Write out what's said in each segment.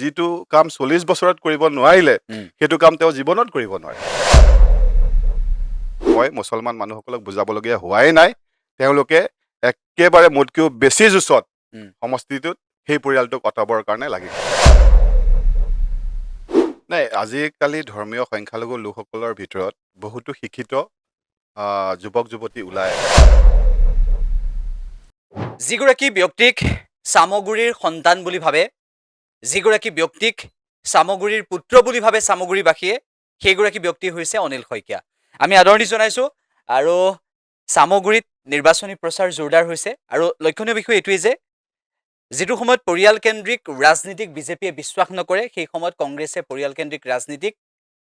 যিটো কাম 40 বছৰত কৰিব নোৱাৰিলে সেইটো কাম তেওঁ জীৱনত কৰিব নোৱাৰে। মই মুছলমান মানুহসকলক বুজাবলগীয়া হোৱাই নাই। তেওঁলোকে একেবাৰে মোতকৈও বেছি জোচত সমষ্টিটোত সেই পৰিয়ালটোক অঁতাবৰ কাৰণে লাগি গ'ল। নাই, আজিকালি ধৰ্মীয় সংখ্যালঘু লোকসকলৰ ভিতৰত বহুতো শিক্ষিত যুৱক যুৱতী ওলাই আহে। যিগৰাকী ব্যক্তিক চামগুৰিৰ সন্তান বুলি ভাবে, যিগৰাকী ব্যক্তিক চামগুৰিৰ পুত্ৰ বুলি ভাবে চামগুৰিবাসীয়ে, সেইগৰাকী ব্যক্তি হৈছে অনিল শইকীয়া। আমি আদৰণি জনাইছোঁ। আৰু চামগুৰিত নিৰ্বাচনী প্ৰচাৰ জোৰদাৰ হৈছে। আৰু লক্ষণীয় বিষয় এইটোৱেই যে যিটো সময়ত পৰিয়ালকেন্দ্ৰিক ৰাজনীতিক বিজেপিয়ে বিশ্বাস নকৰে, সেই সময়ত কংগ্ৰেছে পৰিয়ালকেন্দ্ৰিক ৰাজনীতিক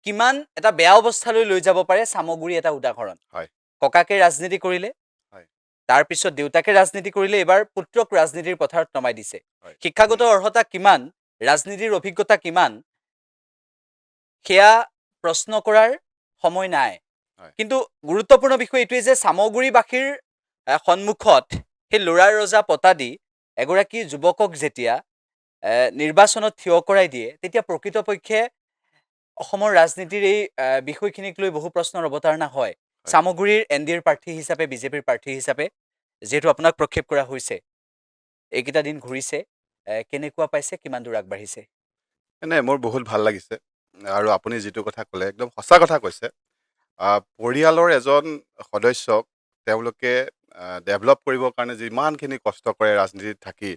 কিমান এটা বেয়া অৱস্থালৈ লৈ যাব পাৰে চামগুৰি এটা উদাহৰণ। হয়, ককাকে ৰাজনীতি কৰিলে, হয়, তাৰপিছত দেউতাকে ৰাজনীতি কৰিলে, এইবাৰ পুত্ৰক ৰাজনীতিৰ পথাৰত নমাই দিছে। হয়, শিক্ষাগত অৰ্হতা কিমান, ৰাজনীতিৰ অভিজ্ঞতা কিমান, সেয়া প্ৰশ্ন কৰাৰ সময় নাই। হয়, কিন্তু গুৰুত্বপূৰ্ণ বিষয় এইটোৱেই যে চামগুৰিবাসীৰ সন্মুখত সেই ল'ৰাৰ ৰজা পতা দি এগৰাকী যুৱকক যেতিয়া নিৰ্বাচনত থিয় কৰাই দিয়ে, তেতিয়া প্ৰকৃতপক্ষে অসমৰ ৰাজনীতিৰ এই বিষয়খিনিক লৈ বহু প্ৰশ্নৰ অৱতাৰণা হয়। হয়। চামগুৰিৰ NDAৰ প্ৰাৰ্থী হিচাপে, বিজেপিৰ প্ৰাৰ্থী হিচাপে যিহেতু আপোনাক প্ৰক্ষেপ কৰা হৈছে, এইকেইটা দিন ঘূৰিছে, কেনেকুৱা পাইছে, কিমান দূৰ আগবাঢ়িছে? নাই, মোৰ বহুত ভাল লাগিছে। আৰু আপুনি যিটো কথা ক'লে একদম সঁচা কথা কৈছে। পৰিয়ালৰ এজন সদস্যক তেওঁলোকে ডেভেলপ কৰিবৰ কাৰণে যিমানখিনি কষ্ট কৰে ৰাজনীতিত থাকি,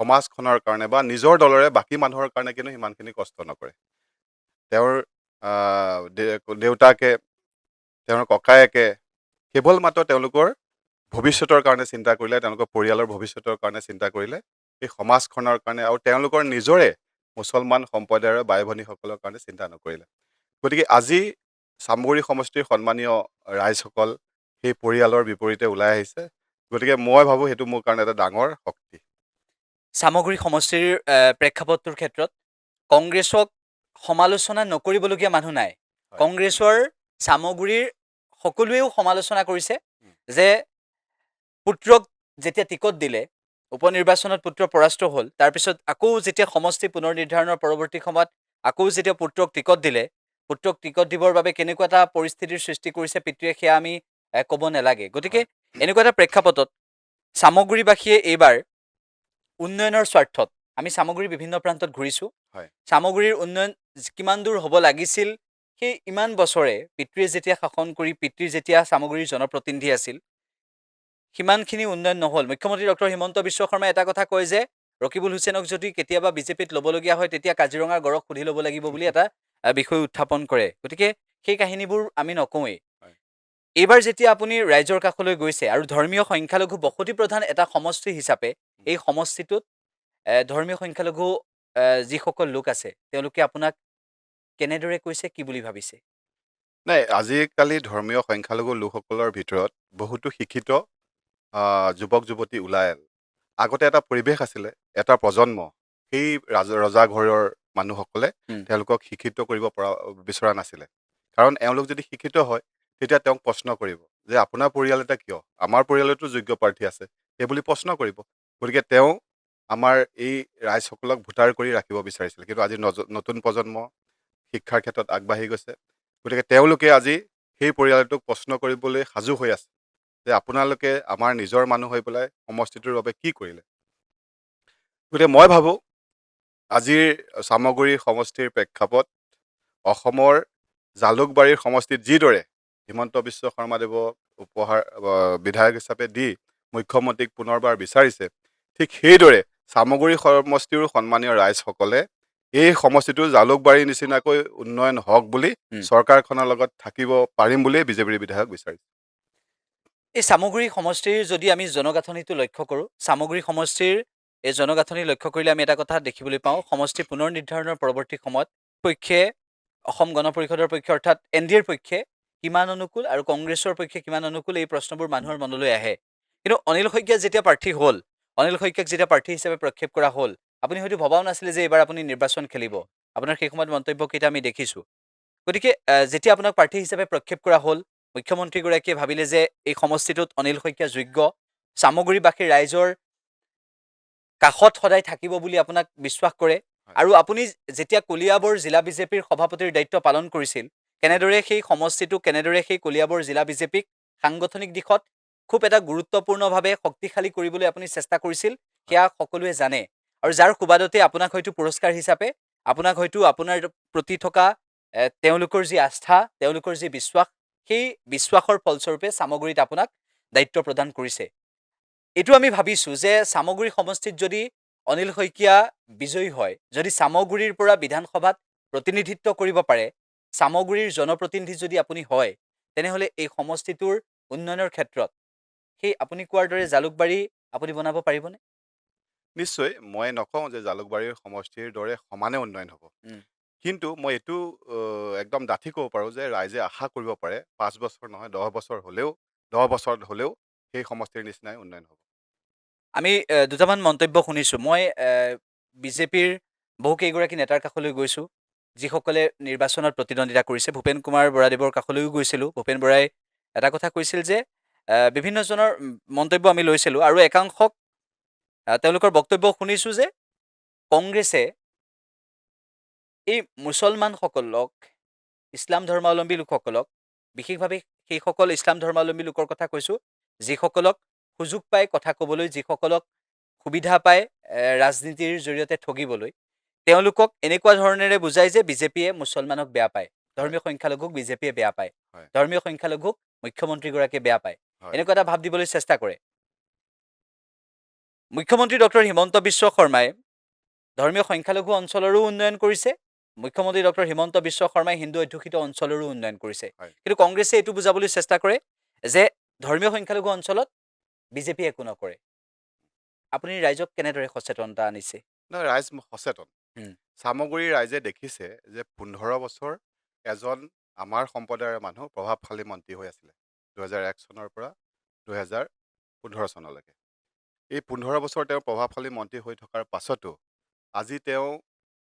সমাজখনৰ কাৰণে বা নিজৰ দলৰে বাকী মানুহৰ কাৰণে কিন্তু সিমানখিনি কষ্ট নকৰে। তেওঁৰ দেউতাকে, তেওঁৰ ককায়েকে কেৱল মাত্ৰ তেওঁলোকৰ ভৱিষ্যতৰ কাৰণে চিন্তা কৰিলে, তেওঁলোকৰ পৰিয়ালৰ ভৱিষ্যতৰ কাৰণে চিন্তা কৰিলে, এই সমাজখনৰ কাৰণে আৰু তেওঁলোকৰ নিজৰে মুছলমান সম্প্ৰদায়ৰ বাই ভনীসকলৰ কাৰণে চিন্তা নকৰিলে। গতিকে আজি চামগুৰি সমষ্টিৰ সন্মানীয় ৰাইজসকল সেই পৰিয়ালৰ বিপৰীতে ওলাই আহিছে। গতিকে মই ভাবোঁ সেইটো মোৰ কাৰণে এটা ডাঙৰ শক্তি। চামগুৰি সমষ্টিৰ প্ৰেক্ষাপটটোৰ ক্ষেত্ৰত কংগ্ৰেছক সমালোচনা নকৰিবলগীয়া মানুহ নাই। হয়, কংগ্ৰেছৰ চামগুৰিৰ সকলোৱেও সমালোচনা কৰিছে যে পুত্ৰক যেতিয়া টিকট দিলে, উপনিৰ্বাচনত পুত্ৰ পৰাস্ত হ'ল, তাৰপিছত আকৌ যেতিয়া সমষ্টি পুনৰ নিৰ্ধাৰণৰ পৰৱৰ্তী সময়ত আকৌ যেতিয়া পুত্ৰক টিকট দিলে, পুত্ৰক টিকট দিবৰ বাবে কেনেকুৱা এটা পৰিস্থিতিৰ সৃষ্টি কৰিছে পিতৃয়ে, সেয়া আমি ক'ব নালাগে। গতিকে হয়, এনেকুৱা এটা প্ৰেক্ষাপটত চামগুৰিবাসীয়ে এইবাৰ উন্নয়নৰ স্বাৰ্থত, আমি চামগুৰিৰ বিভিন্ন প্ৰান্তত ঘূৰিছোঁ, হয়, চামগুৰিৰ উন্নয়ন কিমান দূৰ হ'ব লাগিছিল, সেই ইমান বছৰে পিতৃয়ে যেতিয়া শাসন কৰি, পিতৃৰ যেতিয়া চামগুৰিৰ জনপ্ৰতিনিধি আছিল, সিমানখিনি উন্নয়ন নহ'ল। মুখ্যমন্ত্ৰী ডক্টৰ হিমন্ত বিশ্ব শৰ্মাই এটা কথা কয় যে ৰকিবুল হুছেইনক যদি কেতিয়াবা বিজেপিত ল'বলগীয়া হয়, তেতিয়া কাজিৰঙাৰ গড়ক সুধি ল'ব লাগিব বুলি এটা বিষয় উত্থাপন কৰে। গতিকে সেই কাহিনীবোৰ আমি নকওঁৱেই। হয়। এইবাৰ যেতিয়া আপুনি ৰাইজৰ কাষলৈ গৈছে আৰু ধৰ্মীয় সংখ্যালঘু বসতি প্ৰধান এটা সমষ্টি হিচাপে এই সমষ্টিটোত ধৰ্মীয় সংখ্যালঘু যিসকল লোক আছে, তেওঁলোকে আপোনাক কেনেদৰে কৈছে, কি বুলি ভাবিছে? নাই, আজিকালি ধৰ্মীয় সংখ্যালঘু লোকসকলৰ ভিতৰত বহুতো শিক্ষিত যুৱক যুৱতী ওলাই আহে। আগতে এটা পৰিৱেশ আছিলে, এটা প্ৰজন্ম, সেই ৰজাঘৰৰ মানুহসকলে উম, তেওঁলোকক শিক্ষিত কৰিব বিচৰা নাছিলে। কাৰণ এওঁলোক যদি শিক্ষিত হয়, তেতিয়া তেওঁক প্ৰশ্ন কৰিব যে আপোনাৰ পৰিয়াল এটা কিয়, আমাৰ পৰিয়ালতো যোগ্য প্ৰাৰ্থী আছে, সেইবুলি প্ৰশ্ন কৰিব। গতিকে তেওঁ আমাৰ এই ৰাইজসকলক ভোটাৰ কৰি ৰাখিব বিচাৰিছিল। কিন্তু আজি নতুন প্ৰজন্ম শিক্ষাৰ ক্ষেত্ৰত আগবাঢ়ি গৈছে। গতিকে তেওঁলোকে আজি সেই পৰিয়ালটোক প্ৰশ্ন কৰিবলৈ সাজু হৈ আছে যে আপোনালোকে আমাৰ নিজৰ মানুহ হৈ পেলাই সমষ্টিটোৰ বাবে কি কৰিলে। গতিকে মই ভাবোঁ আজিৰ চামগুৰি সমষ্টিৰ প্ৰেক্ষাপট অসমৰ জালুকবাৰীৰ সমষ্টিত যিদৰে হিমন্ত বিশ্ব শৰ্মাদেৱক বিধায়ক হিচাপে দি মুখ্যমন্ত্ৰীক পুনৰবাৰ বিচাৰিছে, ঠিক সেইদৰে চামগুৰি সমষ্টিৰো সন্মানীয় ৰাইজসকলে এই সমষ্টিটো জালুকবাৰীৰ নিচিনাকৈ উন্নয়ন হওক বুলি চৰকাৰখনৰ লগত থাকিব পাৰিম বুলিয়ে বিজেপিৰ বিধায়ক বিচাৰিছে। এই চামগুৰি সমষ্টিৰ যদি আমি জনগাঁথনিটো লক্ষ্য কৰোঁ, চামগুৰি সমষ্টিৰ এই জনগাঁথনি লক্ষ্য কৰিলে আমি এটা কথা দেখিবলৈ পাওঁ, সমষ্টি পুনৰ নিৰ্ধাৰণৰ পৰৱৰ্তী সময়ত পক্ষে, অসম গণ পৰিষদৰ পক্ষে অৰ্থাৎ NDAৰ পক্ষে কিমান অনুকূল আৰু কংগ্ৰেছৰ পক্ষে কিমান অনুকূল, এই প্ৰশ্নবোৰ মানুহৰ মনলৈ আহে। কিন্তু অনিল শইকীয়া যেতিয়া প্ৰাৰ্থী হ'ল, অনিল শইকীয়াক যেতিয়া প্ৰাৰ্থী হিচাপে প্ৰক্ষেপ কৰা হ'ল, আপুনি হয়তো ভবাও নাছিলে যে এইবাৰ আপুনি নিৰ্বাচন খেলিব। আপোনাৰ সেই সময়ত মন্তব্যকেইটা আমি দেখিছোঁ। গতিকে যেতিয়া আপোনাক প্ৰাৰ্থী হিচাপে প্ৰক্ষেপ কৰা হ'ল, মুখ্যমন্ত্ৰীগৰাকীয়ে ভাবিলে যে এই সমষ্টিটোত অনিল শইকীয়া যোগ্য, চামগুৰিবাসী ৰাইজৰ কাষত সদায় থাকিব বুলি আপোনাক বিশ্বাস কৰে। হয়। আৰু আপুনি যেতিয়া কলিয়াবৰ জিলা বিজেপিৰ সভাপতিৰ দায়িত্ব পালন কৰিছিল, কেনেদৰে সেই সমষ্টিটো, কেনেদৰে সেই কলিয়াবৰ জিলা বিজেপিক সাংগঠনিক দিশত খুব এটা গুৰুত্বপূৰ্ণভাৱে শক্তিশালী কৰিবলৈ আপুনি চেষ্টা কৰিছিল, হয়। সেয়া সকলোৱে জানে। আৰু হয়। যাৰ সুবাদতে আপোনাক হয়তো পুৰস্কাৰ হিচাপে, আপোনাক হয়তো আপোনাৰ প্ৰতি থকা তেওঁলোকৰ যি আস্থা, তেওঁলোকৰ যি বিশ্বাস, সেই বিশ্বাসৰ ফলস্বৰূপে চামগুৰিত আপোনাক দায়িত্ব প্ৰদান কৰিছে। এইটো আমি ভাবিছোঁ যে চামগুৰি সমষ্টিত যদি অনিল শইকীয়া বিজয়ী হয়, যদি চামগুৰিৰ পৰা বিধানসভাত প্ৰতিনিধিত্ব কৰিব পাৰে, চামগুৰিৰ জনপ্ৰতিনিধি যদি আপুনি হয়, তেনেহ'লে এই সমষ্টিটোৰ উন্নয়নৰ ক্ষেত্ৰত সেই আপুনি কোৱাৰ দৰে জালুকবাৰী আপুনি বনাব পাৰিবনে? নিশ্চয় মই নকওঁ যে জালুকবাৰীৰ সমষ্টিৰ দৰে সমানে উন্নয়ন হ'ব। উম, কিন্তু মই এইটো একদম ডাঠি ক'ব পাৰোঁ যে ৰাইজে আশা কৰিব পাৰে ৫ বছৰ নহয় ১০ বছৰ হ'লেও ১০ বছৰত হ'লেও সেই সমষ্টিৰ নিচিনাই উন্নয়ন হ'ব। আমি দুটামান মন্তব্য শুনিছোঁ। মই বিজেপিৰ বহুকেইগৰাকী নেতাৰ কাষলৈ গৈছোঁ, যিসকলে নিৰ্বাচনত প্ৰতিদ্বন্দ্বিতা কৰিছে। ভূপেন কুমাৰ বৰাদেৱৰ কাষলৈও গৈছিলোঁ। ভূপেন বৰাই এটা কথা কৈছিল যে বিভিন্নজনৰ মন্তব্য আমি লৈছিলোঁ আৰু একাংশক তেওঁলোকৰ বক্তব্য শুনিছোঁ যে কংগ্ৰেছে এই মুছলমানসকলক, ইছলাম ধৰ্মাৱলম্বী লোকসকলক, বিশেষভাৱে সেইসকল ইছলাম ধৰ্মাৱলম্বী লোকৰ কথা কৈছোঁ, যিসকলক সুযোগ পায় কথা ক'বলৈ, যিসকলক সুবিধা পায় ৰাজনীতিৰ জৰিয়তে ঠগিবলৈ, তেওঁলোকক এনেকুৱা ধৰণেৰে বুজায় যে বিজেপিয়ে মুছলমানক বেয়া পায়, হয়। ধৰ্মীয় সংখ্যালঘুক বিজেপিয়ে বেয়া পায়, হয়। ধৰ্মীয় সংখ্যালঘুক মুখ্যমন্ত্ৰীগৰাকীয়ে বেয়া পায়, হয়। এনেকুৱা এটা ভাৱ দিবলৈ চেষ্টা কৰে। মুখ্যমন্ত্ৰী ডক্টৰ হিমন্ত বিশ্ব শৰ্মাই ধৰ্মীয় সংখ্যালঘু অঞ্চলৰো উন্নয়ন কৰিছে। মুখ্যমন্ত্ৰী ডক্টৰ হিমন্ত বিশ্ব শৰ্মাই হিন্দু অধ্যুষিত অঞ্চলৰো উন্নয়ন কৰিছে। হয়। কিন্তু কংগ্ৰেছে এইটো বুজাবলৈ চেষ্টা কৰে যে ধৰ্মীয় সংখ্যালঘু অঞ্চলত বিজেপিয়ে একো নকৰে। আপুনি ৰাইজক কেনেদৰে সচেতনতা আনিছে? নহয়, ৰাইজ সচেতন। উম, চামগুৰিৰ ৰাইজে দেখিছে যে ১৫ বছৰ এজন আমাৰ সম্প্ৰদায়ৰ মানুহ প্ৰভাৱশালী মন্ত্ৰী হৈ আছিলে ২০০১ চনৰ পৰা ২০১৫ চনলৈকে। এই ১৫ বছৰ তেওঁ প্ৰভাৱশালী মন্ত্ৰী হৈ থকাৰ পাছতো আজি তেওঁ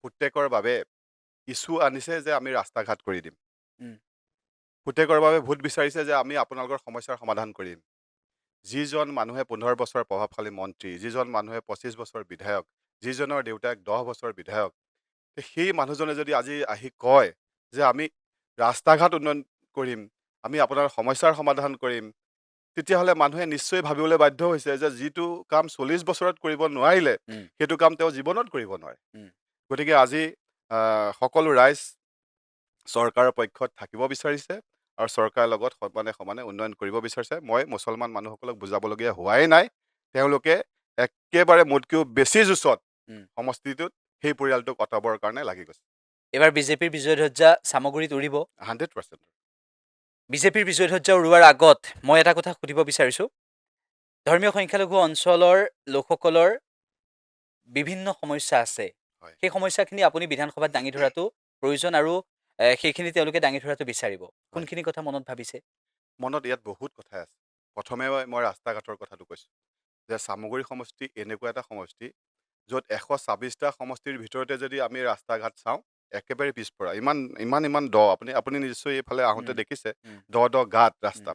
পুতেকৰ বাবে ইছ্যু আনিছে যে আমি ৰাস্তা ঘাট কৰি দিম। উম, পুতেকৰ বাবে ভোট বিচাৰিছে যে আমি আপোনালোকৰ সমস্যাৰ সমাধান কৰিম। যিজন মানুহে ১৫ বছৰ প্ৰভাৱশালী মন্ত্ৰী, যিজন মানুহে ২৫ বছৰ বিধায়ক, যিজনৰ দেউতাক ১০ বছৰ বিধায়ক, সেই মানুহজনে যদি আজি আহি কয় যে আমি ৰাস্তা ঘাট উন্নয়ন কৰিম, আমি আপোনাৰ সমস্যাৰ সমাধান কৰিম, তেতিয়াহ'লে মানুহে নিশ্চয় ভাবিবলৈ বাধ্য হৈছে যে যিটো কাম ৪০ বছৰত কৰিব নোৱাৰিলে, উম, সেইটো কাম তেওঁ জীৱনত কৰিব নোৱাৰে। উম, গতিকে আজি সকলো ৰাইজ চৰকাৰৰ পক্ষত থাকিব বিচাৰিছে আৰু চৰকাৰৰ লগত সমানে সমানে উন্নয়ন কৰিব বিচাৰিছে। মই মুছলমান মানুহসকলক বুজাবলগীয়া হোৱাই নাই। তেওঁলোকে একেবাৰে মোতকৈও বেছি জোচত উম। সমষ্টিটোত সেই পৰিয়ালটোক অতৰাবৰ কাৰণে লাগি গৈছে। এইবাৰ বিজেপিৰ বিজয়ধ্বজা চামগুৰিত উৰিব। 100%। বিজেপিৰ বিজয়ধ্বজা উৰোৱাৰ আগত মই এটা কথা সুধিব বিচাৰিছোঁ। ধৰ্মীয় সংখ্যালঘু অঞ্চলৰ লোকসকলৰ বিভিন্ন সমস্যা আছে। হয়। সেই সমস্যাখিনি আপুনি বিধানসভাত দাঙি ধৰাটো প্ৰয়োজন আৰু সেইখিনি তেওঁলোকে দাঙি ধৰাটো বিচাৰিব। হয়। কোনখিনি কথা মনত ভাবিছে? মনত ইয়াত বহুত কথাই আছে। প্ৰথমে মই ৰাস্তা ঘাটৰ কথাটো কৈছোঁ যে চামগুৰি সমষ্টি এনেকুৱা এটা সমষ্টি য'ত ১২৬টা সমষ্টিৰ ভিতৰতে যদি আমি ৰাস্তা ঘাট চাওঁ একেবাৰে পিছপৰা। ইমান দ, আপুনি নিশ্চয় এইফালে আহোঁতে উম, দেখিছে উম, দ গাঁত উম, ৰাস্তা।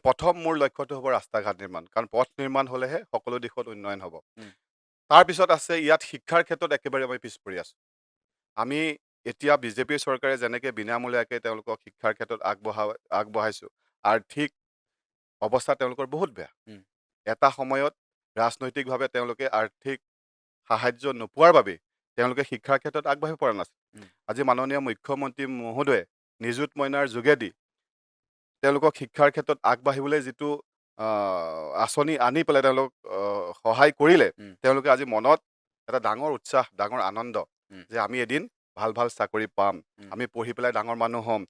প্ৰথম মোৰ লক্ষ্যটো হ'ব ৰাস্তা ঘাট নিৰ্মাণ, কাৰণ পথ নিৰ্মাণ হ'লেহে সকলো দিশত উন্নয়ন হ'ব। উম, তাৰপিছত আছে ইয়াত শিক্ষাৰ ক্ষেত্ৰত একেবাৰে আমি পিছ পৰি আছোঁ। আমি এতিয়া বিজেপিৰ চৰকাৰে যেনেকৈ বিনামূলীয়াকৈ তেওঁলোকক শিক্ষাৰ ক্ষেত্ৰত আগবঢ়াইছোঁ, আৰ্থিক অৱস্থা তেওঁলোকৰ বহুত বেয়া। উম, এটা সময়ত ৰাজনৈতিকভাৱে তেওঁলোকে আৰ্থিক সাহাৰ্য নোপোৱাৰ বাবেই তেওঁলোকে শিক্ষাৰ ক্ষেত্ৰত আগবাঢ়িব পৰা নাছিল। উম, আজি মাননীয় মুখ্যমন্ত্ৰী মহোদয়ে নিযুত মইনাৰ যোগেদি তেওঁলোকক শিক্ষাৰ ক্ষেত্ৰত আগবাঢ়িবলৈ যিটো আঁচনি আনি পেলাই তেওঁলোকক সহায় কৰিলে, উম, তেওঁলোকে আজি মনত এটা ডাঙৰ উৎসাহ, ডাঙৰ আনন্দ উম, যে আমি এদিন ভাল চাকৰি পাম, উম, আমি পঢ়ি পেলাই ডাঙৰ মানুহ হ'ম।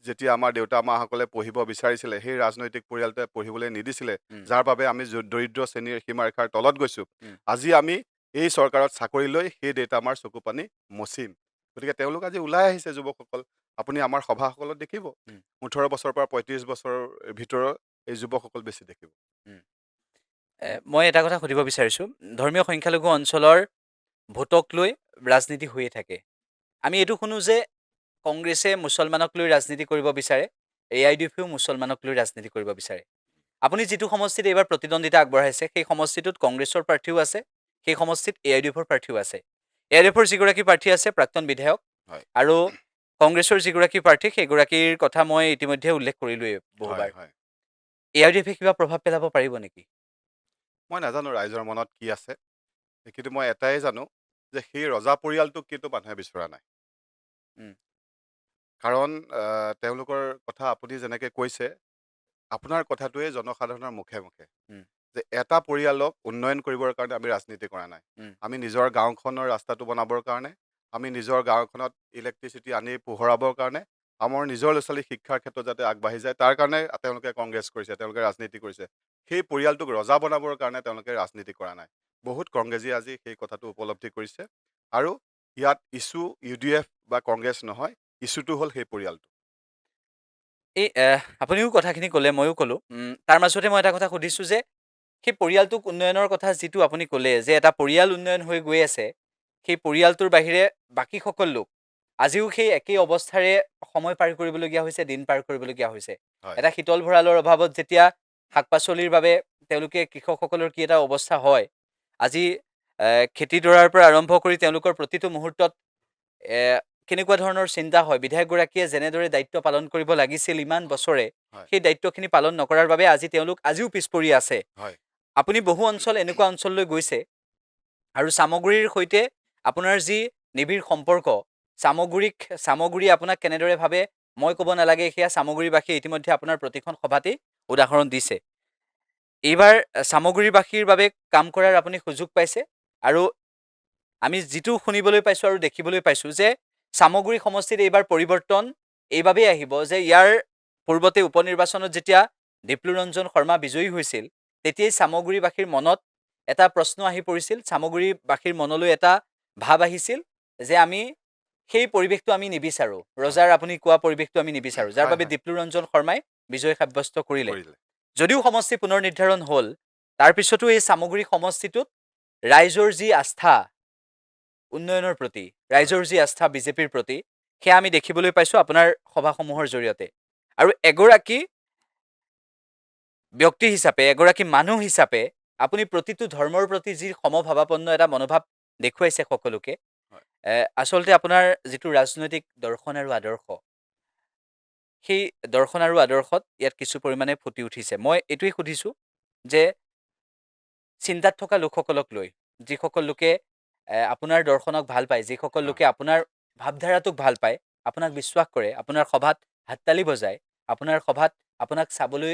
যেতিয়া আমাৰ দেউতা মাসকলে পঢ়িব বিচাৰিছিলে, সেই ৰাজনৈতিক পৰিয়ালটোৱে পঢ়িবলৈ নিদিছিলে, উম, যাৰ বাবে আমি দৰিদ্ৰ শ্ৰেণীৰ সীমাৰেখাৰ তলত গৈছোঁ। উম, আজি আমি এই চৰকাৰত চাকৰি লৈ সেই দেউতা আমাৰ চকু পানী মচিম। গতিকে তেওঁলোক আজি ওলাই আহিছে যুৱকসকল। আপুনি আমাৰ সভাসকলত দেখিব উম, ১৮ বছৰৰ পৰা ৩৫ বছৰৰ ভিতৰৰ এই যুৱকসকল বেছি দেখিব। উম। মই এটা কথা সুধিব বিচাৰিছোঁ। ধৰ্মীয় সংখ্যালঘু অঞ্চলৰ ভোটক লৈ ৰাজনীতি হৈয়ে থাকে। আমি এইটো শুনো যে কংগ্ৰেছে মুছলমানক লৈ ৰাজনীতি কৰিব বিচাৰে, AIUDFও মুছলমানক লৈ ৰাজনীতি কৰিব বিচাৰে। আপুনি যিটো সমষ্টিত এইবাৰ প্ৰতিদ্বন্দ্বিতা আগবঢ়াইছে, সেই সমষ্টিটোত কংগ্ৰেছৰ প্ৰাৰ্থীও আছে, সেই সমষ্টিত AIUDFৰ প্ৰাৰ্থীও আছে। ARF-ৰ যিগৰাকী প্ৰাৰ্থী আছে প্ৰাক্তন বিধায়ক হয় আৰু কংগ্ৰেছৰ যিগৰাকী প্ৰাৰ্থী সেইগৰাকীৰ কথা মই ইতিমধ্যে উল্লেখ কৰিলোৱেই হয় বহুবাৰ। হয় ARF-এ কিবা প্ৰভাৱ পেলাব পাৰিব নেকি? মই নাজানো ৰাইজৰ মনত কি আছে, কিন্তু মই এটাই জানো যে সেই ৰজা পৰিয়ালটোক কিন্তু মানুহে বিচৰা নাই। উম, কাৰণ তেওঁলোকৰ কথা আপুনি যেনেকৈ কৈছে, আপোনাৰ কথাটোৱে জনসাধাৰণৰ মুখে মুখে উম, যে এটা পৰিয়ালক উন্নয়ন কৰিবৰ কাৰণে আমি ৰাজনীতি কৰা নাই। উম, আমি নিজৰ গাঁওখনৰ ৰাস্তাটো বনাবৰ কাৰণে, আমি নিজৰ গাঁওখনত ইলেক্ট্ৰিচিটি আনি পোহৰাবৰ কাৰণে, আমাৰ নিজৰ ল'ৰা ছোৱালী শিক্ষাৰ ক্ষেত্ৰত যাতে আগবাঢ়ি যায় তাৰ কাৰণে তেওঁলোকে কংগ্ৰেছ কৰিছে, তেওঁলোকে ৰাজনীতি কৰিছে। সেই পৰিয়ালটোক ৰজা বনাবৰ কাৰণে তেওঁলোকে ৰাজনীতি কৰা নাই। বহুত কংগ্ৰেছী আজি সেই কথাটো উপলব্ধি কৰিছে আৰু ইয়াত ইছ্যু UDF বা কংগ্ৰেছ নহয়, ইছ্যুটো হ'ল সেই পৰিয়ালটো। এই আপুনিও কথাখিনি ক'লে, ময়ো ক'লোঁ। তাৰ মাজতে মই এটা কথা সুধিছোঁ যে সেই পৰিয়ালটোক উন্নয়নৰ কথা যিটো আপুনি ক'লে যে এটা পৰিয়াল উন্নয়ন হৈ গৈ আছে, সেই পৰিয়ালটোৰ বাহিৰে বাকীসকল লোক আজিও সেই একেই অৱস্থাৰে সময় পাৰ কৰিবলগীয়া হৈছে, দিন পাৰ কৰিবলগীয়া হৈছে। হয় এটা শীতল ভঁৰালৰ অভাৱত যেতিয়া শাক-পাচলিৰ বাবে তেওঁলোকে কৃষকসকলৰ কি এটা অৱস্থা হয়, আজি খেতিডৰাৰ পৰা আৰম্ভ কৰি তেওঁলোকৰ প্ৰতিটো মুহূৰ্তত এ কেনেকুৱা ধৰণৰ চিন্তা হয়, বিধায়কগৰাকীয়ে যেনেদৰে দায়িত্ব পালন কৰিব লাগিছিল ইমান বছৰে, হয় সেই দায়িত্বখিনি পালন নকৰাৰ বাবে আজি তেওঁলোক আজিও পিছ পৰি আছে। হয় আপুনি বহু অঞ্চল এনেকুৱা অঞ্চললৈ গৈছে আৰু চামগুৰিৰ সৈতে আপোনাৰ যি নিবিড় সম্পৰ্ক, চামগুৰি আপোনাক কেনেদৰে ভাবে মই ক'ব নালাগে, সেয়া চামগুৰিবাসীয়ে ইতিমধ্যে আপোনাৰ প্ৰতিখন সভাতেই উদাহৰণ দিছে। এইবাৰ চামগুৰিবাসীৰ বাবে কাম কৰাৰ আপুনি সুযোগ পাইছে আৰু আমি যিটো শুনিবলৈ পাইছোঁ আৰু দেখিবলৈ পাইছোঁ যে চামগুৰি সমষ্টিত এইবাৰ পৰিৱৰ্তন এইবাবেই আহিব যে ইয়াৰ পূৰ্বতে উপনিৰ্বাচনত যেতিয়া ডিপ্লুৰঞ্জন শৰ্মা বিজয়ী হৈছিল, তেতিয়াই চামগুৰিবাসীৰ মনত এটা প্ৰশ্ন আহি পৰিছিল, চামগুৰিবাসীৰ মনলৈ এটা ভাৱ আহিছিল যে আমি সেই পৰিৱেশটো আমি নিবিচাৰোঁ। হয় ৰজাৰ আপুনি কোৱা পৰিৱেশটো আমি নিবিচাৰোঁ, যাৰ হয় বাবে হয় ডিপ্লুৰঞ্জন শৰ্মাই বিজয় সাব্যস্ত কৰিলে। কৰিলে যদিও সমষ্টি পুনৰ নিৰ্ধাৰণ হ'ল, তাৰপিছতো এই চামগুৰি সমষ্টিটোত ৰাইজৰ যি আস্থা উন্নয়নৰ প্ৰতি, হয় ৰাইজৰ যি আস্থা বিজেপিৰ প্ৰতি, সেয়া আমি দেখিবলৈ পাইছোঁ আপোনাৰ সভাসমূহৰ জৰিয়তে। আৰু এগৰাকী ব্যক্তি হিচাপে, এগৰাকী মানুহ হিচাপে আপুনি প্ৰতিটো ধৰ্মৰ প্ৰতি যি সমভাৱাপন্ন এটা মনোভাৱ দেখুৱাইছে সকলোকে, হয় আচলতে আপোনাৰ যিটো ৰাজনৈতিক দৰ্শন আৰু আদৰ্শ, সেই দৰ্শন আৰু আদৰ্শত ইয়াত কিছু পৰিমাণে ফুটি উঠিছে। মই এইটোৱেই সুধিছোঁ যে চিন্তাত থকা লোকসকলক লৈ, যিসকল লোকে আপোনাৰ দৰ্শনক ভাল পায়, যিসকল হয় লোকে আপোনাৰ ভাৱধাৰাটোক ভাল পায়, আপোনাক বিশ্বাস কৰে, আপোনাৰ সভাত হাততালি বজায়, আপোনাৰ সভাত আপোনাক চাবলৈ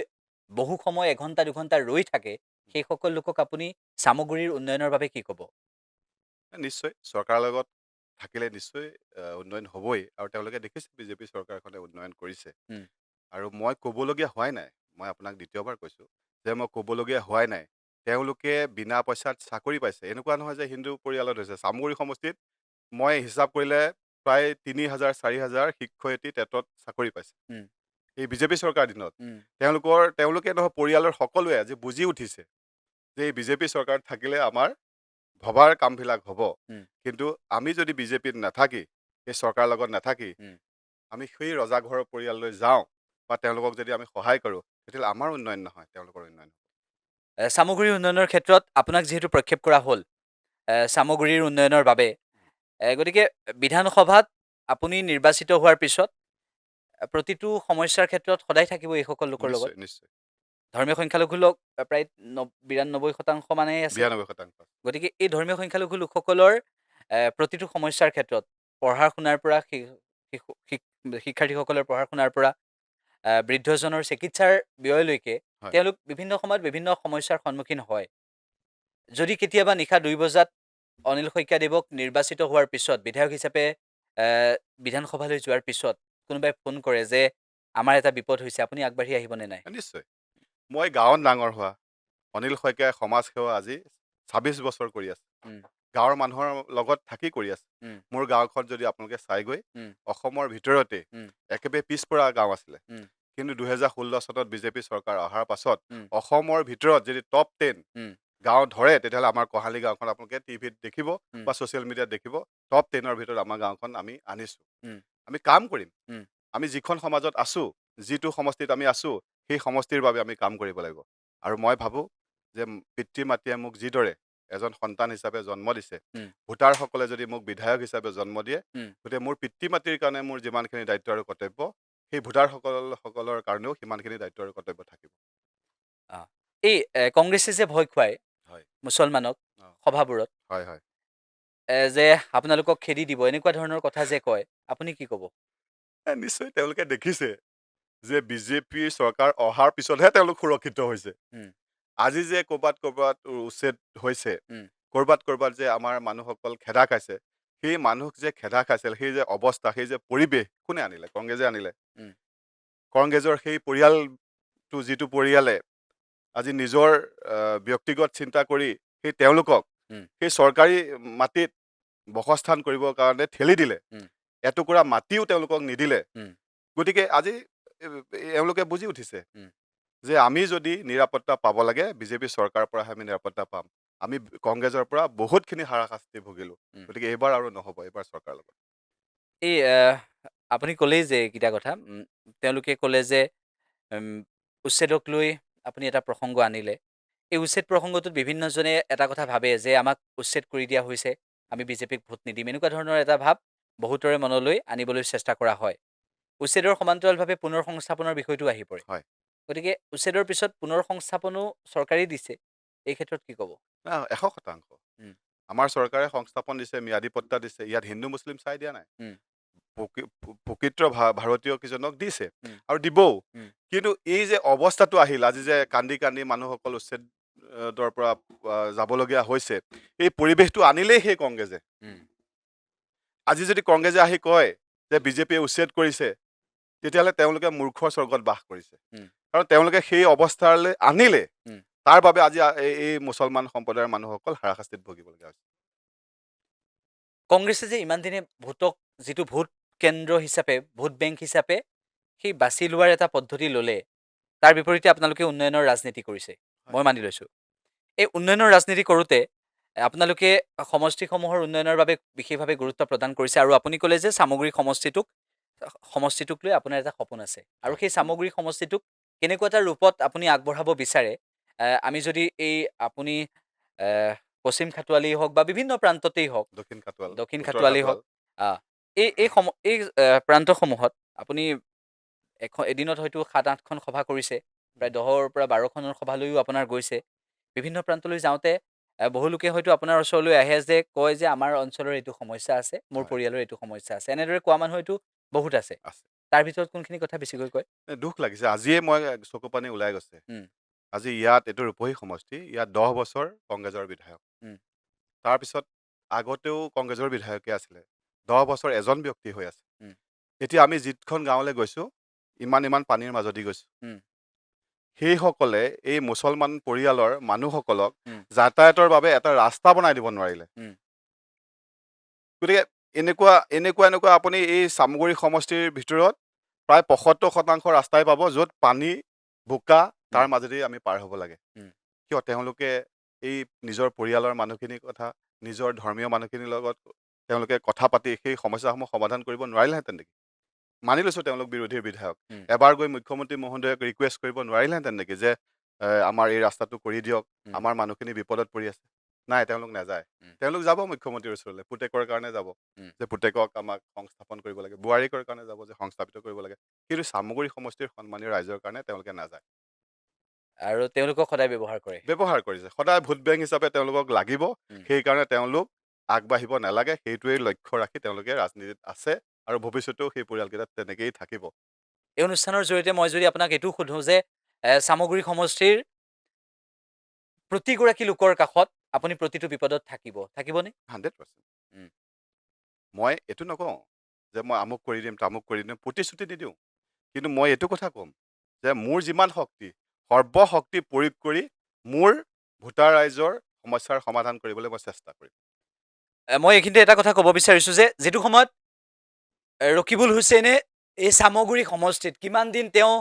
বহু সময় এঘণ্টা দুঘণ্টা ৰৈ থাকে, সেইসকল লোকক আপুনি চামগুৰিৰ উন্নয়নৰ বাবে কি ক'ব? নিশ্চয় চৰকাৰৰ লগত থাকিলে নিশ্চয় উন্নয়ন হ'বই আৰু তেওঁলোকে দেখিছে বিজেপি চৰকাৰখনে উন্নয়ন কৰিছে উম, আৰু মই ক'বলগীয়া হোৱাই নাই। মই আপোনাক দ্বিতীয়বাৰ কৈছোঁ যে মই ক'বলগীয়া হোৱাই নাই। তেওঁলোকে বিনা পইচাত চাকৰি পাইছে। এনেকুৱা নহয় যে হিন্দু পৰিয়ালত হৈছে। চামগুৰি সমষ্টিত মই হিচাপ কৰিলে প্ৰায় 3,000 4,000 শিক্ষয়িত্ৰী টেটত চাকৰি পাইছে উম, এই বিজেপি চৰকাৰ দিনত। উম, তেওঁলোকে নহয়, পৰিয়ালৰ সকলোৱে আজি বুজি উঠিছে যে এই বিজেপি চৰকাৰত থাকিলে আমাৰ ভবাৰ কামবিলাক হ'ব। উম, কিন্তু আমি যদি বিজেপিত নাথাকি, এই চৰকাৰৰ লগত নাথাকি উম। আমি সেই ৰজাঘৰৰ পৰিয়াললৈ যাওঁ বা তেওঁলোকক যদি আমি সহায় কৰোঁ, তেতিয়াহ'লে আমাৰ উন্নয়ন নহয়, তেওঁলোকৰ উন্নয়ন হ'ব। চামগুৰিৰ উন্নয়নৰ ক্ষেত্ৰত আপোনাক যিহেতু প্ৰক্ষেপ কৰা হ'ল, চামগুৰিৰ উন্নয়নৰ বাবে, গতিকে বিধানসভাত আপুনি নিৰ্বাচিত হোৱাৰ পিছত প্ৰতিটো সমস্যাৰ ক্ষেত্ৰত সদায় থাকিব এইসকল লোকৰ লগত। নিশ্চয় নিশ্চয় ধৰ্মীয় সংখ্যালঘু লোক প্ৰায় 92% মানেই আছে। 92%। গতিকে এই ধৰ্মীয় সংখ্যালঘু লোকসকলৰ প্ৰতিটো সমস্যাৰ ক্ষেত্ৰত পঢ়া শুনাৰ পৰা শিক্ষাৰ্থীসকলৰ পঢ়া শুনাৰ পৰা বৃদ্ধজনৰ চিকিৎসাৰ ব্যয়লৈকে হয় তেওঁলোক বিভিন্ন সময়ত বিভিন্ন সমস্যাৰ সন্মুখীন হয়। যদি কেতিয়াবা নিশা 2 বজাত অনিল শইকীয়াদেৱক নিৰ্বাচিত হোৱাৰ পিছত বিধায়ক হিচাপে বিধানসভালৈ যোৱাৰ পিছত কোনোবাই ফোন কৰে যে আমাৰ এটা বিপদ হৈছে, আপুনি আগবাঢ়ি আহিবনে নাই? নিশ্চয়। মই গাঁৱত ডাঙৰ হোৱা অনিল শইকীয়াই সমাজ সেৱা আজি 26 বছৰ কৰি আছে। উম, গাঁৱৰ মানুহৰ লগত থাকি কৰি আছে। উম, মোৰ গাঁওখন যদি আপোনালোকে চাইগৈ, উম, অসমৰ ভিতৰতে উম, একেবাৰে পিছপৰা গাঁও আছিলে। উম, কিন্তু 2016 চনত বিজেপি চৰকাৰ অহাৰ পাছত উম, অসমৰ ভিতৰত যদি টপ 10 উম, গাঁও ধৰে, তেতিয়াহ'লে আমাৰ কহালি গাঁওখন আপোনালোকে টিভিত দেখিব উম, বা ছ'চিয়েল মিডিয়াত দেখিব। টপ 10ৰ ভিতৰত আমাৰ গাঁওখন আমি আনিছোঁ। উম, আমি কাম কৰিম। উম, আমি যিখন সমাজত আছোঁ, যিটো সমষ্টিত আমি আছোঁ, সেই সমষ্টিৰ বাবে আমি কাম কৰিব লাগিব। আৰু মই ভাবোঁ যে পিতৃ মাতৃয়ে মোক যিদৰে এজন সন্তান হিচাপে জন্ম দিছে, উম, ভোটাৰসকলে যদি মোক বিধায়ক হিচাপে জন্ম দিয়ে, উম, গতিকে মোৰ পিতৃ মাতৃৰ কাৰণে মোৰ যিমানখিনি দায়িত্ব আৰু কৰ্তব্য, সেই ভোটাৰসকলৰ কাৰণেও সিমানখিনি দায়িত্ব আৰু কৰ্তব্য থাকিব। আ, এই কংগ্ৰেছে যে ভয় খুৱায় হয়। মুছলমানক অঁ, সভাবোৰত, হয় হয়। যে আপোনালোকক খেদি দিব, এনেকুৱা ধৰণৰ কথা যে কয়, আপুনি কি ক'ব? নিশ্চয় তেওঁলোকে দেখিছে যে বিজেপিৰ চৰকাৰ অহাৰ পিছতহে তেওঁলোক সুৰক্ষিত হৈছে। উম, আজি যে ক'ৰবাত উচ্ছেদ হৈছে, উম, ক'ৰবাত যে আমাৰ মানুহসকল খেদা খাইছে, সেই মানুহ যে খেদা খাইছিল, সেই যে অৱস্থা, সেই যে পৰিৱেশ কোনে আনিলে? কংগ্ৰেছে আনিলে। উম, কংগ্ৰেছৰ সেই পৰিয়ালটো যিটো পৰিয়ালে আজি নিজৰ ব্যক্তিগত চিন্তা কৰি সেই তেওঁলোকক উম, সেই চৰকাৰী মাটিত বসস্থান কৰিবৰ কাৰণে ঠেলি দিলে। উম, এটুকুৰা মাটিও তেওঁলোকক নিদিলে। উম, গতিকে আজি এওঁলোকে বুজি উঠিছে উম। যে আমি যদি নিৰাপত্তা পাব লাগে, বিজেপি চৰকাৰৰ পৰাহে আমি নিৰাপত্তা পাম। আমি কংগ্ৰেছৰ পৰা বহুতখিনি হাৰাশাস্তি ভুগিলোঁ। উম। গতিকে এইবাৰ আৰু নহ'ব, এইবাৰ চৰকাৰৰ লগত। এই আপুনি ক'লেই যে এইকেইটা কথা, তেওঁলোকে ক'লে যে উম, উচ্ছেদক লৈ আপুনি এটা প্ৰসংগ আনিলে। এই উচ্ছেদ প্ৰসংগটোত বিভিন্নজনে এটা কথা ভাবে যে আমাক উচ্ছেদ কৰি দিয়া হৈছে, আমি বিজেপিক ভোট নিদিম, এনেকুৱা ধৰণৰ এটা ভাৱ বহুতৰে মনলৈ আনিবলৈ চেষ্টা কৰা হয়। উচ্ছেদৰ সমান্তৰালভাৱে পুনৰ সংস্থাপনৰ বিষয়টো আহি পৰে। হয়। গতিকে উচ্ছেদৰ পিছত পুনৰ সংস্থাপনো চৰকাৰেই দিছে। এই ক্ষেত্ৰত কি ক'ব? 100%। উম, আমাৰ চৰকাৰে সংস্থাপন দিছে, ম্যাদী পট্টা দিছে। ইয়াত হিন্দু মুছলিম চাই দিয়া নাই। উম, প্ৰকৃত ভাৰতীয় কেইজনক দিছে উম, আৰু দিবও। উম, কিন্তু এই যে অৱস্থাটো আহিল, আজি যে কান্দি কান্দি মানুহসকল উচ্ছেদৰ পৰা যাবলগীয়া হৈছে, এই পৰিৱেশটো আনিলেই সেই কংগ্ৰেছে। উম, আজি যদি কংগ্ৰেছে আহি কয় যে বিজেপিয়ে উচ্ছেদ কৰিছে, তেতিয়াহ'লে তেওঁলোকে মূৰ্খৰ স্বৰ্গত বাস কৰিছে। উম, কাৰণ তেওঁলোকে সেই অৱস্থালৈ আনিলে, উম। তাৰ বাবে আজি এই মুছলমান সম্প্ৰদায়ৰ মানুহসকল হাৰাশাস্তিত ভুগিবলগীয়া হৈছে। কংগ্ৰেছে যে ইমান দিনে ভোটক যিটো ভোট কেন্দ্ৰ হিচাপে, ভোট বেংক হিচাপে সেই বাছি লোৱাৰ এটা পদ্ধতি ল'লে, তাৰ বিপৰীতে আপোনালোকে উন্নয়নৰ ৰাজনীতি কৰিছে। হয়। মই মানি লৈছোঁ। এই উন্নয়নৰ ৰাজনীতি কৰোঁতে আপোনালোকে সমষ্টিসমূহৰ উন্নয়নৰ বাবে বিশেষভাৱে গুৰুত্ব প্ৰদান কৰিছে আৰু আপুনি ক'লে যে সামগ্ৰিক সমষ্টিটোক লৈ আপোনাৰ এটা সপোন আছে। আৰু হয়। সেই সামগ্ৰিক সমষ্টিটোক কেনেকুৱা এটা ৰূপত আপুনি আগবঢ়াব বিচাৰে, আমি যদি এই আপুনি পশ্চিম খাটোৱালেই হওক বা বিভিন্ন প্ৰান্ততেই হওক, দক্ষিণ খাটোৱাল, দক্ষিণ উত্তৰ খাটোৱালেই হওক, খাটোৱাল। আহ, এই প্ৰান্তসমূহত আপুনি এদিনত হয়তো ৭-৮খন সভা কৰিছে, প্ৰায় 10ৰ পৰা 12খনৰ সভালৈও আপোনাৰ গৈছে। বিভিন্ন প্ৰান্তলৈ যাওঁতে বহু লোকে হয়তো আপোনাৰ ওচৰলৈ আহে যে কয় যে আমাৰ অঞ্চলৰ এইটো সমস্যা আছে, মোৰ হয়, পৰিয়ালৰ এইটো সমস্যা আছে। এনেদৰে কোৱা মানুহ হয়তো বহুত আছে। আছে। তাৰ ভিতৰত কোনখিনি কথা বেছিকৈ কয়? দুখ লাগিছে। আজিয়ে মই চকু পানী ওলাই গৈছে। উম, আজি ইয়াত এইটো ৰূপহী সমষ্টি, ইয়াত 10 বছৰ কংগ্ৰেছৰ বিধায়ক। উম, তাৰপিছত আগতেও কংগ্ৰেছৰ বিধায়কে আছিলে। 10 বছৰ এজন ব্যক্তি হৈ আছে। উম, এতিয়া আমি যিখন গাঁৱলৈ গৈছোঁ, ইমান পানীৰ মাজদি গৈছোঁ। উম, সেইসকলে এই মুছলমান পৰিয়ালৰ মানুহসকলক উম, যাতায়াতৰ বাবে এটা ৰাস্তা বনাই দিব নোৱাৰিলে। উম, গতিকে এনেকুৱা আপুনি এই চামগুৰি সমষ্টিৰ ভিতৰত প্ৰায় ৭৫% ৰাস্তাই পাব, য'ত পানী, বোকা, উম, তাৰ মাজেদি আমি পাৰ হ'ব লাগে। উম। কিয়? তেওঁলোকে এই নিজৰ পৰিয়ালৰ মানুহখিনিৰ কথা, নিজৰ ধৰ্মীয় মানুহখিনিৰ লগত তেওঁলোকে কথা পাতি সেই সমস্যাসমূহ সমাধান কৰিব নোৱাৰিলেহেঁতেন নেকি? মানি লৈছোঁ তেওঁলোক বিৰোধীৰ বিধায়ক। উম, এবাৰ গৈ মুখ্যমন্ত্ৰী মহোদয়ক ৰিকুৱেষ্ট কৰিব নোৱাৰিলেহেঁতেন নেকি যে আমাৰ এই ৰাস্তাটো কৰি দিয়ক, উম, আমাৰ মানুহখিনি বিপদত পৰি আছে। নাই, তেওঁলোক নাযায়। উম, তেওঁলোক যাব মুখ্যমন্ত্ৰীৰ ওচৰলৈ, পুতেকৰ কাৰণে যাব, উম। যে পুতেকক আমাক সংস্থাপন কৰিব লাগে। বোৱাৰীকৰ কাৰণে যাব যে সংস্থাপিত কৰিব লাগে। কিন্তু চামগুৰি সমষ্টিৰ সন্মানীয় ৰাইজৰ কাৰণে তেওঁলোকে নাযায়। আৰু তেওঁলোকক সদায় ব্যৱহাৰ কৰে। ব্যৱহাৰ কৰিছে। সদায় ভোট বেংক হিচাপে তেওঁলোকক লাগিব। উম। সেইকাৰণে তেওঁলোক আগবাঢ়িব নালাগে। সেইটোৱেই লক্ষ্য ৰাখি তেওঁলোকে ৰাজনীতিত আছে আৰু ভৱিষ্যতেও সেই পৰিয়ালকেইটাত তেনেকেই থাকিব। এই অনুষ্ঠানৰ জৰিয়তে মই যদি আপোনাক এইটো সোধোঁ যে চামগুৰি সমষ্টিৰ প্ৰতিগৰাকী লোকৰ কাষত আপুনি প্ৰতিটো বিপদত থাকিবনে? 100%। উম, মই এইটো নকওঁ যে মই আমুক কৰি দিম, তামুক কৰি দিম, প্ৰতিশ্ৰুতি নিদিওঁ। কিন্তু মই এইটো কথা ক'ম যে মোৰ যিমান শক্তি, সৰ্বশক্তি প্ৰয়োগ কৰি মোৰ ভোটাৰ ৰাইজৰ সমস্যাৰ সমাধান কৰিবলৈ মই চেষ্টা কৰিম। মই এইখিনিতে এটা কথা ক'ব বিচাৰিছোঁ যে যিটো সময়ত ৰকিবুল হুছেইনে এই চামগুৰি সমষ্টিত কিমান দিন তেওঁ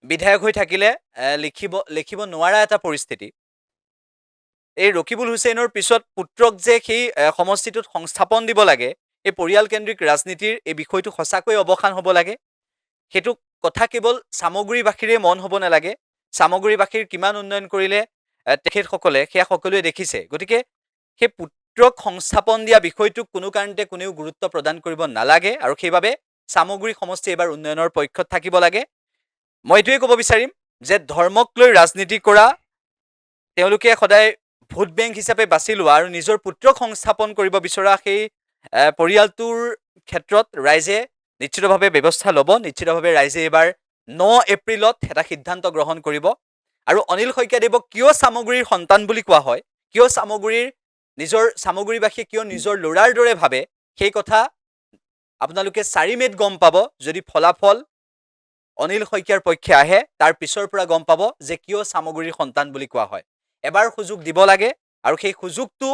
বিধায়ক হৈ থাকিলে, লিখিব নোৱাৰা এটা পৰিস্থিতি। এই ৰকিবুল হুছেইনৰ পিছত পুত্ৰক যে সেই সমষ্টিটোত সংস্থাপন দিব লাগে, এই পৰিয়ালকেন্দ্ৰিক ৰাজনীতিৰ এই বিষয়টো সঁচাকৈ অৱসান হ'ব লাগে। সেইটো কথা কেৱল চামগুৰিবাসীৰে মন হ'ব নালাগে। চামগুৰিবাসীৰ কিমান উন্নয়ন কৰিলে তেখেতসকলে সেয়া সকলোৱে দেখিছে। গতিকে সেই পুত্ৰক সংস্থাপন দিয়া বিষয়টোক কোনো কাৰণতে কোনেও গুৰুত্ব প্ৰদান কৰিব নালাগে আৰু সেইবাবে সামগ্ৰিক সমষ্টি এইবাৰ উন্নয়নৰ পক্ষত থাকিব লাগে। মই এইটোৱে ক'ব বিচাৰিম যে ধৰ্মক লৈ ৰাজনীতি কৰা তেওঁলোকে সদায় ভোট বেংক হিচাপে বাছি লোৱা আৰু নিজৰ পুত্ৰক সংস্থাপন কৰিব বিচৰা সেই পৰিয়ালটোৰ ক্ষেত্ৰত ৰাইজে নিশ্চিতভাৱে ব্যৱস্থা ল'ব। নিশ্চিতভাৱে ৰাইজে এইবাৰ 9 এপ্ৰিলত এটা সিদ্ধান্ত গ্ৰহণ কৰিব। আৰু অনিল শইকীয়াদেৱক কিয় সামগ্ৰীৰ সন্তান বুলি কোৱা হয়, কিয় সামগ্ৰীবাসীয়ে কিয় নিজৰ ল'ৰাৰ দৰে ভাবে, সেই কথা আপোনালোকে 4 মে'ত গম পাব। যদি ফলাফল অনিল শইকীয়াৰ পক্ষে আহে, তাৰ পিছৰ পৰা গম পাব যে কিয় সামগ্ৰীৰ সন্তান বুলি কোৱা হয়। এবাৰ সুযোগ দিব লাগে আৰু সেই সুযোগটো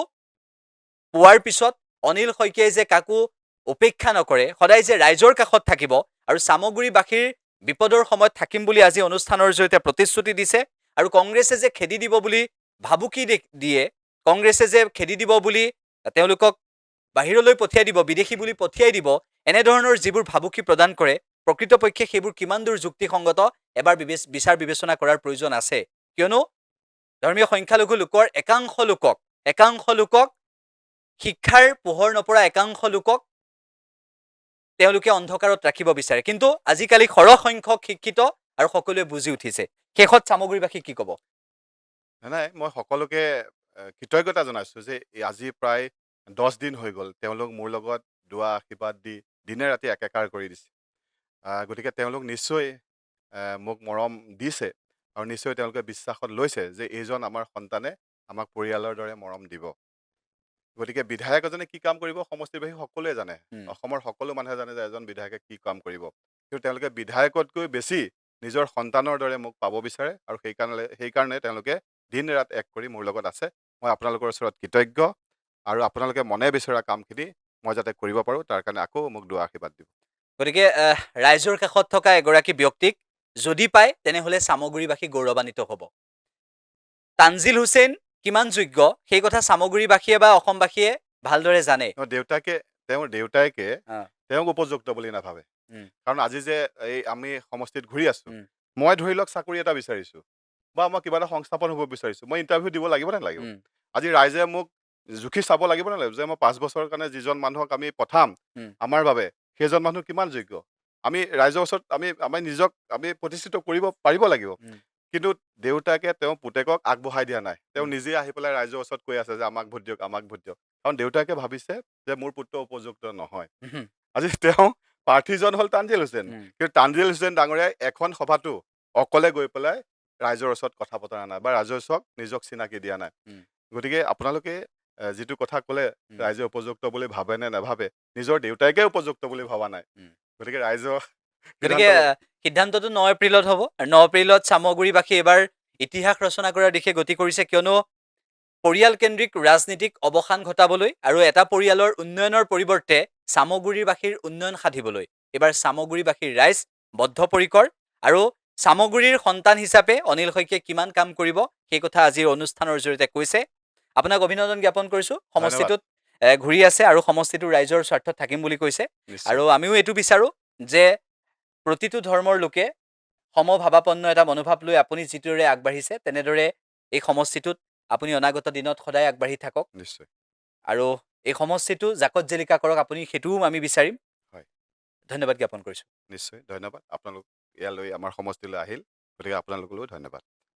পোৱাৰ পিছত অনিল শইকীয়াই যে কাকো উপেক্ষা নকৰে, সদায় যে ৰাইজৰ কাষত থাকিব আৰু সামগ্ৰীবাসীৰ বিপদৰ সময়ত থাকিম বুলি আজি অনুষ্ঠানৰ জৰিয়তে প্ৰতিশ্ৰুতি দিছে। আৰু কংগ্ৰেছে যে খেদি দিব বুলি ভাবুকি দিয়ে, কংগ্ৰেছে যে খেদি দিব বুলি তেওঁলোকক বাহিৰলৈ পঠিয়াই দিব, বিদেশী বুলি পঠিয়াই দিব, এনেধৰণৰ যিবোৰ ভাবুকি প্ৰদান কৰে, প্ৰকৃতপক্ষে সেইবোৰ কিমান দূৰ যুক্তিসংগত এবাৰ বিচাৰ বিবেচনা কৰাৰ প্ৰয়োজন আছে। কিয়নো ধৰ্মীয় সংখ্যালঘু লোকৰ একাংশ লোকক শিক্ষাৰ পোহৰ নপৰা একাংশ লোকক তেওঁলোকে অন্ধকাৰত ৰাখিব বিচাৰে। কিন্তু আজিকালি সৰহ সংখ্যক শিক্ষিত আৰু সকলোৱে বুজি উঠিছে। শেষত সামগ্ৰীবাসী কি ক'ব? নাই, মই সকলোকে কৃতজ্ঞতা জনাইছোঁ যে আজি প্ৰায় 10 দিন হৈ গ'ল তেওঁলোক মোৰ লগত দুৱা আশীৰ্বাদ দি দিনে ৰাতি একাকাৰ কৰি দিছে। গতিকে তেওঁলোক নিশ্চয় মোক মৰম দিছে আৰু নিশ্চয় তেওঁলোকে বিশ্বাসত লৈছে যে এইজন আমাৰ সন্তানে আমাক পৰিয়ালৰ দৰে মৰম দিব। গতিকে বিধায়ক এজনে কি কাম কৰিব সমষ্টিবাসী সকলোৱে জানে। অসমৰ সকলো মানুহে জানে যে এজন বিধায়কে কি কাম কৰিব। কিন্তু তেওঁলোকে বিধায়কতকৈ বেছি নিজৰ সন্তানৰ দৰে মোক পাব বিচাৰে আৰু সেইকাৰণে তেওঁলোকে দিন ৰাত এক কৰি মোৰ লগত আছে। মই আপোনালোকৰ ওচৰত কৃতজ্ঞ আৰু আপোনালোকে মনে বিচৰা কামখিনি মই যাতে কৰিব পাৰোঁ তাৰ কাৰণে আকৌ মোক দুৱা আশীৰ্বাদ দিব। গতিকে ৰাইজৰ কাষত থকা এগৰাকী ব্যক্তিক যদি পায় তেনেহ'লে সামগ্ৰীবাসী গৌৰৱান্বিত হ'ব। তানজিল হুছেইন কিমান যোগ্য সেই কথা সামগ্ৰীবাসীয়ে বা অসমবাসীয়ে ভালদৰে জানে। তেওঁৰ দেউতাকে অ', তেওঁক উপযুক্ত বুলি নাভাবে। উম, কাৰণ আজি যে আমি সমষ্টিত ঘূৰি আছোঁ, উম, মই ধৰি লওক চাকৰি এটা বিচাৰিছোঁ বা মই কিবা এটা সংস্থাপন হ'ব বিচাৰিছোঁ, মই ইণ্টাৰভিউ দিব লাগিব নে নালাগিব? উম, আজি ৰাইজে মোক জুখি চাব লাগিব নে নালাগিব যে মই 5 বছৰৰ কাৰণে যিজন মানুহক আমি পঠাম উম, আমাৰ বাবে, সেইজন মানুহ কিমান যোগ্য? আমি ৰাইজৰ ওচৰত আমি নিজক প্ৰতিষ্ঠিত কৰিব পাৰিব লাগিব। উম, কিন্তু দেউতাকে তেওঁ পুতেকক আগবঢ়াই দিয়া নাই। তেওঁ উম, নিজে আহি পেলাই ৰাইজৰ ওচৰত কৈ আছে যে আমাক ভোট দিয়ক, আমাক ভোট দিয়ক। কাৰণ দেউতাকে ভাবিছে যে মোৰ পুত্ৰ উপযুক্ত নহয়। উম, আজি তেওঁ প্ৰাৰ্থীজন হ'ল তানজিল হুছেইন। উম, কিন্তু তানজিল হুছেইন ডাঙৰীয়াই এখন সভাতো অকলে গৈ পেলাই ৰাইজৰ ওচৰত কথা পতৰা নাই বা ৰাইজৰ ওচৰত নিজক চিনাকি দিয়া নাই। উম, গতিকে আপোনালোকে যিটো কথা ক'লে উম, ৰাইজে উপযুক্ত বুলি ভাবে নে নাভাবে, নিজৰ দেউতাকে উপযুক্ত বুলি ভবা নাই। উম। গতিকে ৰাইজৰ গতিকে সিদ্ধান্ত ল'ব। সিদ্ধান্তটো 9 এপ্ৰিলত হ'ব। আৰু 9 এপ্ৰিলত সামগ্ৰীবাসী এইবাৰ ইতিহাস ৰচনা কৰাৰ দিশে গতি কৰিছে। কিয়নো পৰিয়ালকেন্দ্ৰিক ৰাজনীতিক অৱসান ঘটাবলৈ আৰু এটা পৰিয়ালৰ উন্নয়নৰ পৰিৱৰ্তে সামগ্ৰীবাসীৰ উন্নয়ন সাধিবলৈ এইবাৰ সামগ্ৰীবাসীৰ ৰাইজ বদ্ধপৰিকৰ। আৰু সামগ্ৰীৰ সন্তান হিচাপে অনিল শইকীয়াই কিমান কাম কৰিব সেই কথা আজিৰ অনুষ্ঠানৰ জৰিয়তে কৈছে। আপোনাক অভিনন্দন জ্ঞাপন কৰিছোঁ। ধন্যবাদ। সমষ্টিটোত ঘূৰি আছে আৰু সমষ্টিটো ৰাইজৰ স্বাৰ্থত থাকিম বুলি কৈছে। নিশ্চয়। আৰু আমিও এইটো বিচাৰোঁ যে প্ৰতিটো ধৰ্মৰ লোকে সমভাৱাপন্ন এটা মনোভাৱ লৈ আপুনি যিদৰে আগবাঢ়িছে তেনেদৰে এই সমষ্টিটোত আপুনি অনাগত দিনত সদায় আগবাঢ়ি থাকক নিশ্চয়। আৰু এই সমষ্টিটো জাকত জিলিকা কৰক, আপুনি সেইটোও আমি বিচাৰিম। হয়। ধন্যবাদ জ্ঞাপন কৰিছোঁ। নিশ্চয় ধন্যবাদ। আপোনালোক ইয়ালৈ আমাৰ সমষ্টিলৈ আহিল। গতিকে আপোনালোকলৈও ধন্যবাদ।